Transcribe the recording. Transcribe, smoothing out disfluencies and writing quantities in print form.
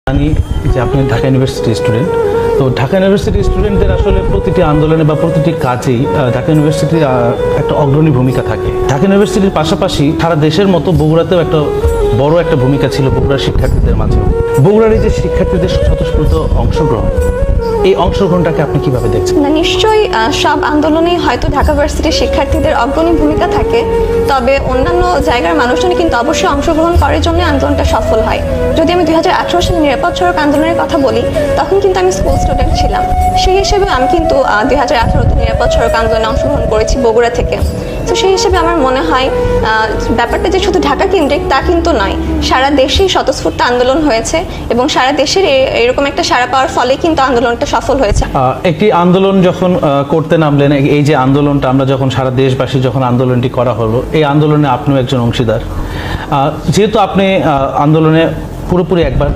জানি যে আপনি ঢাকা ইউনিভার্সিটি স্টুডেন্ট। তো ঢাকা ইউনিভার্সিটি স্টুডেন্টদের আসলে প্রতিটি আন্দোলনে বা প্রতিটি কাজেই ঢাকা ইউনিভার্সিটির একটা অগ্রণী ভূমিকা থাকে। ঢাকা ইউনিভার্সিটির পাশাপাশি সারা দেশের মতো বগুড়াতেও একটা বড় একটা ভূমিকা ছিল বগুড়ার শিক্ষার্থীদের মাঝেও। বগুড়ার এই যে শিক্ষার্থীদের স্বতঃস্ফূর্ত অংশগ্রহণ, এই অংশগ্রহণটাকে আপনি কিভাবে দেখছেন? না, নিশ্চয়ই সব আন্দোলনেই হয়তো ঢাকা ভার্সিটির শিক্ষার্থীদের অগ্রণী ভূমিকা থাকে, তবে অন্যান্য জায়গার মানুষজন কিন্তু অবশ্যই অংশগ্রহণ করার জন্য আন্দোলনটা সফল হয়। যদি আমি 2018 সালে নিরাপদ সড়ক আন্দোলনের কথা বলি, তখন কিন্তু আমি স্কুল স্টুডেন্ট ছিলাম। সেই হিসেবে আমি কিন্তু 2018তে নিরাপদ সড়ক আন্দোলনে অংশগ্রহণ করেছি বগুড়া থেকে। তো সেই হিসেবে আমার মনে হয় ব্যাপারটা যে শুধু ঢাকা কেন্দ্রিক তা কিন্তু নয়, সারা দেশেই স্বতঃস্ফূর্ত আন্দোলন হয়েছে এবং সারা দেশের এরকম একটা সাড়া পাওয়ার ফলে কিন্তু আন্দোলনটা সফল হয়েছে। একটি আন্দোলন যখন করতে নামলেন, এই যে আন্দোলনটা আমরা যখন সারা দেশবাসী যখন আন্দোলনটি করা হলো, এই আন্দোলনে আপনিও একজন অংশীদার। যেহেতু আপনি আন্দোলনে পুরোপুরি একবার